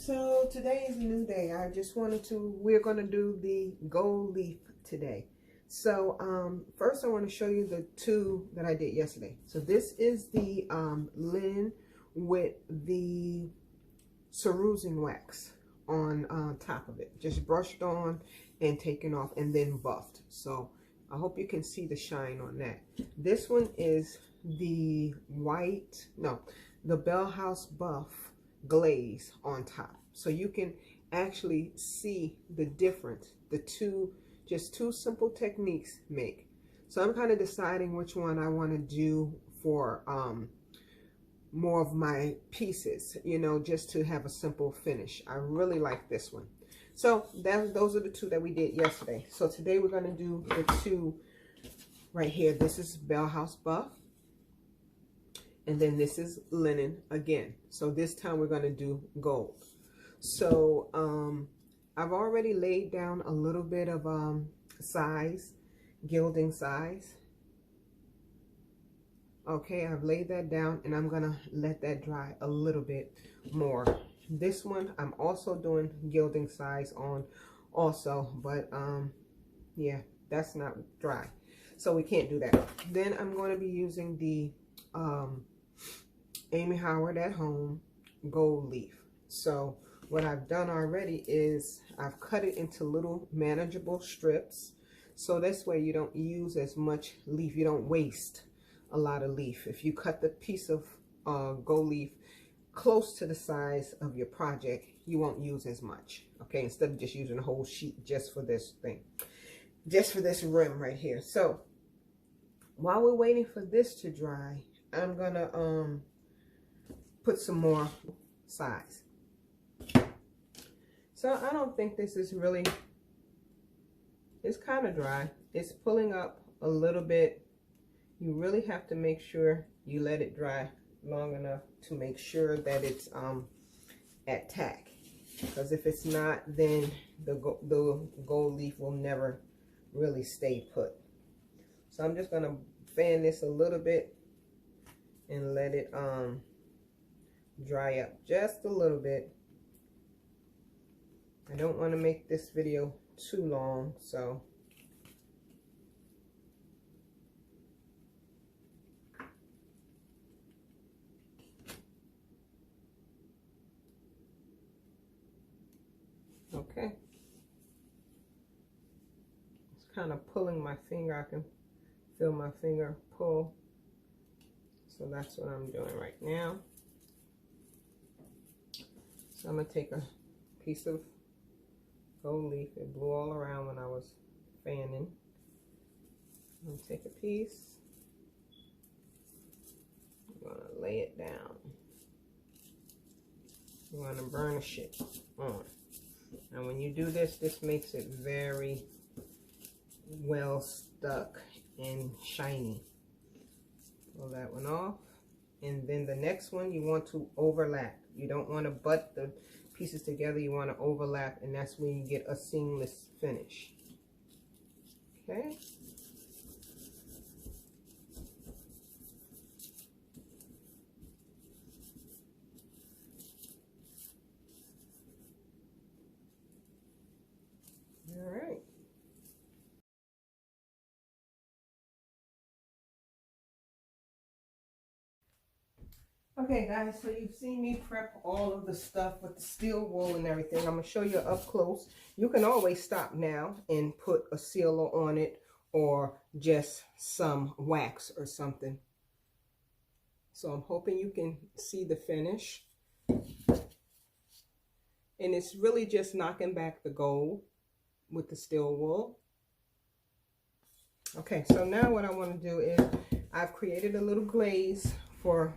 So today is a new day. We're going to do the gold leaf today. So first I want to show you the two that I did yesterday. So this is the linen with the cerusing wax on top of it. Just brushed on and taken off and then buffed. So I hope you can see the shine on that. This one is the the Bell House buff glaze on top, so you can actually see the difference just two simple techniques make. So I'm kind of deciding which one I want to do for more of my pieces, you know, just to have a simple finish. I really like this one. So those are the two that we did yesterday. So today we're going to do the two right here. This is Bell House buff, and then this is linen again. So this time we're going to do gold. So I've already laid down a little bit of gilding size. Okay, I've laid that down and I'm going to let that dry a little bit more. This one I'm also doing gilding size on also, but yeah, that's not dry, so we can't do that. Then I'm going to be using the Amy Howard at Home gold leaf. So what I've done already is I've cut it into little manageable strips, so this way you don't use as much leaf, you don't waste a lot of leaf. If you cut the piece of gold leaf close to the size of your project, you won't use as much. Okay, instead of just using a whole sheet just for this thing, just for this rim right here. So while we're waiting for this to dry, I'm gonna put some more size. So I don't think this is really, it's kind of dry. It's pulling up a little bit. You really have to make sure you let it dry long enough to make sure that it's at tack, because if it's not, then the gold leaf will never really stay put. So I'm just gonna fan this a little bit and let it dry up just a little bit. I don't want to make this video too long, so okay. It's kind of pulling my finger. I can feel my finger pull. So that's what I'm doing right now. So I'm going to take a piece of gold leaf. It blew all around when I was fanning. I'm going to take a piece. I'm going to lay it down. I'm going to burnish it on. And when you do this, this makes it very well stuck and shiny. Pull that one off. And then the next one you want to overlap. You don't want to butt the pieces together. You want to overlap, and that's when you get a seamless finish. Okay. All right. Okay guys, so you've seen me prep all of the stuff with the steel wool and everything. I'm going to show you up close. You can always stop now and put a sealer on it or just some wax or something. So I'm hoping you can see the finish. And it's really just knocking back the gold with the steel wool. Okay, so now what I want to do is I've created a little glaze for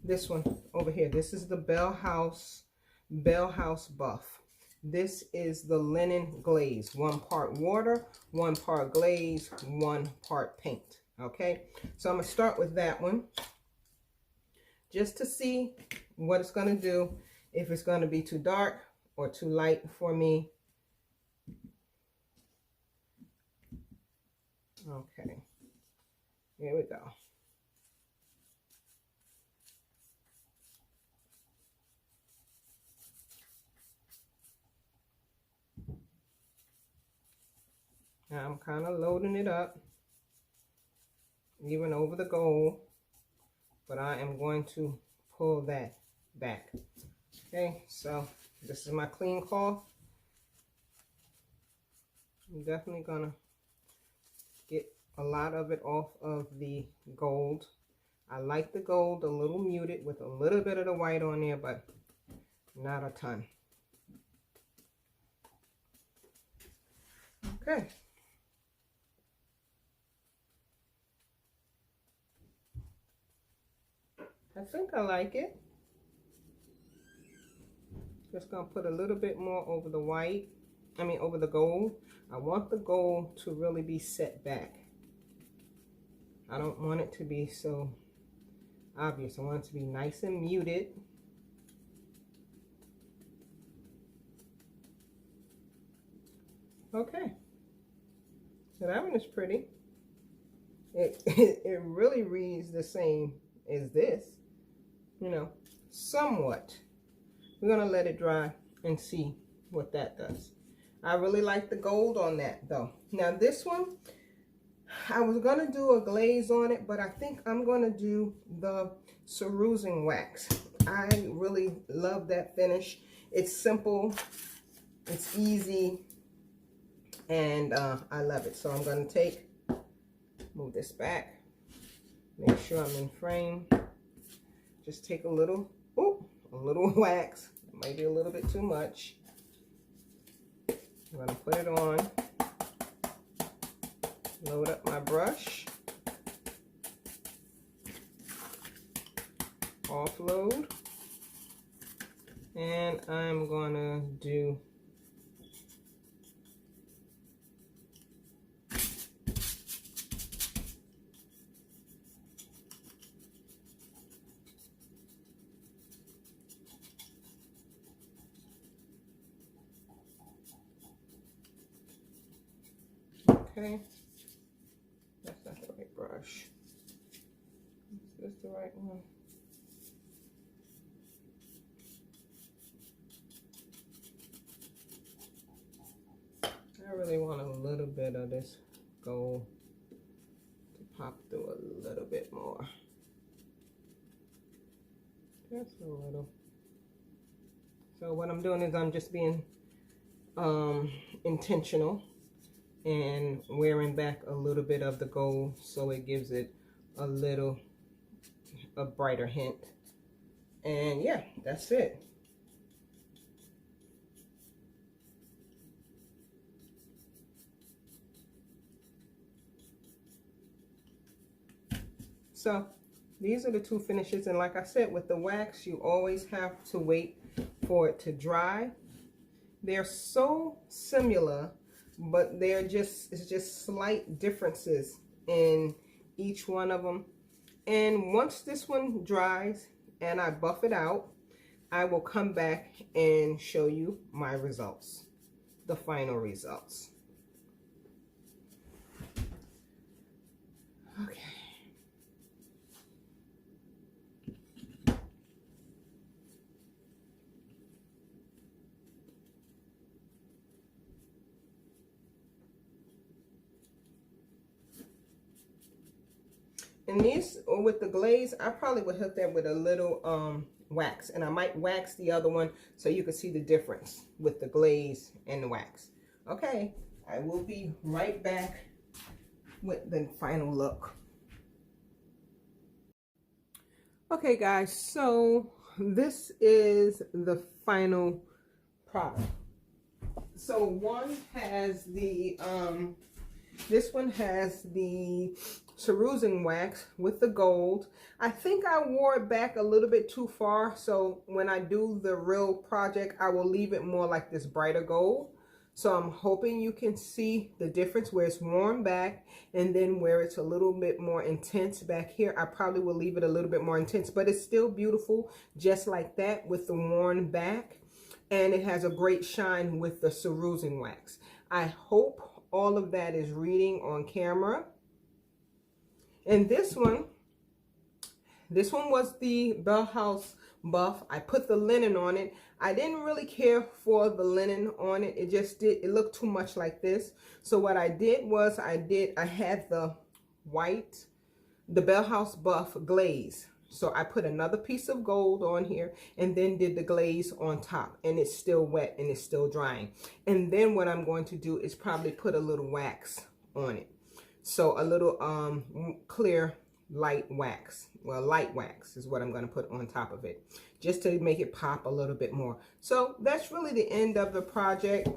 this one over here. This is the Bell House buff. This is the linen glaze. 1 part water, 1 part glaze, 1 part paint. Okay, so I'm going to start with that one just to see what it's going to do, if it's going to be too dark or too light for me. Okay, here we go. Now I'm kind of loading it up, even over the gold, but I am going to pull that back. Okay, so this is my clean cloth. I'm definitely gonna get a lot of it off of the gold. I like the gold a little muted with a little bit of the white on there, but not a ton. Okay. I think I like it. Just gonna put a little bit more over the white, over the gold. I want the gold to really be set back. I don't want it to be so obvious. I want it to be nice and muted. Okay, so that one is pretty. It really reads the same as this, you know, somewhat. We're gonna let it dry and see what that does. I really like the gold on that though. Now this one, I was gonna do a glaze on it, but I think I'm gonna do the cerusing wax. I really love that finish. It's simple, it's easy, and I love it. So I'm gonna move this back, make sure I'm in frame. Just take a little wax. It might be a little bit too much. I'm gonna put it on, load up my brush, offload, and I'm gonna do okay. That's not the right brush. Is this the right one? I really want a little bit of this gold to pop through a little bit more. Just a little. So what I'm doing is I'm just being intentional and wearing back a little bit of the gold so it gives it a brighter hint. And yeah, that's it. So these are the two finishes, and like I said, with the wax you always have to wait for it to dry. They're so similar, but it's just slight differences in each one of them. And once this one dries and I buff it out, I will come back and show you my results, the final results. Okay. And these, with the glaze, I probably would hit that with a little wax, and I might wax the other one so you can see the difference with the glaze and the wax. Okay, I will be right back with the final look. Okay guys, so this is the final product. So one has the this one has the cerusing wax with the gold. I think I wore it back a little bit too far, so when I do the real project I will leave it more like this brighter gold. So I'm hoping you can see the difference where it's worn back and then where it's a little bit more intense back here. I probably will leave it a little bit more intense, but it's still beautiful just like that with the worn back, and it has a great shine with the cerusing wax. I hope all of that is reading on camera. And this one, This one was the Bell House buff. I put the linen on it. I didn't really care for the linen on it. It looked too much like this. So what I did was I had the white, the Bell House buff glaze. So I put another piece of gold on here and then did the glaze on top, and it's still wet and it's still drying. And then what I'm going to do is probably put a little wax on it. So a little clear light wax. Well, light wax is what I'm going to put on top of it, just to make it pop a little bit more. So that's really the end of the project.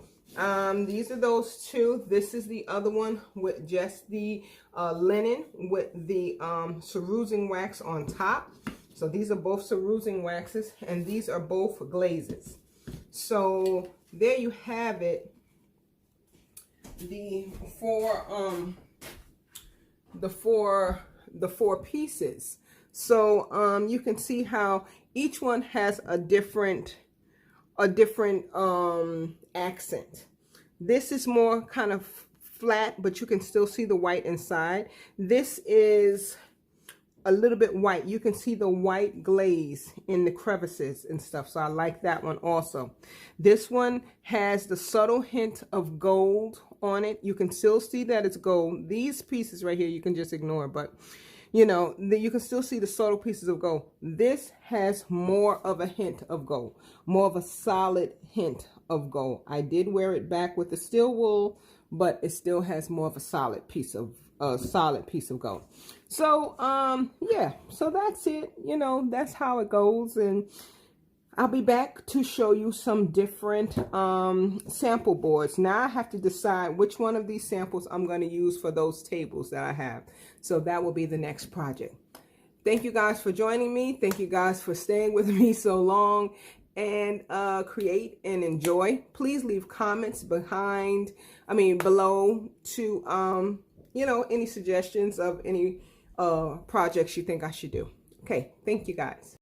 These are those two. This is the other one with just the linen with the cerusing wax on top. So these are both cerusing waxes, and these are both glazes. So there you have it. The four pieces. So you can see how each one has a different accent. This is more kind of flat, but you can still see the white inside. This is a little bit white. You can see the white glaze in the crevices and stuff. So I like that one also. This one has the subtle hint of gold on it. You can still see that it's gold. These pieces right here, you can just ignore, but you know, you can still see the subtle pieces of gold. This has more of a hint of gold, more of a solid hint of gold. I did wear it back with the steel wool, but it still has more of a solid piece of gold. So yeah, so that's it. You know, that's how it goes, and I'll be back to show you some different sample boards. Now I have to decide which one of these samples I'm going to use for those tables that I have. So that will be the next project. Thank you guys for joining me. Thank you guys for staying with me so long, and create and enjoy. Please leave comments below to you know, any suggestions of any projects you think I should do. Okay, thank you guys.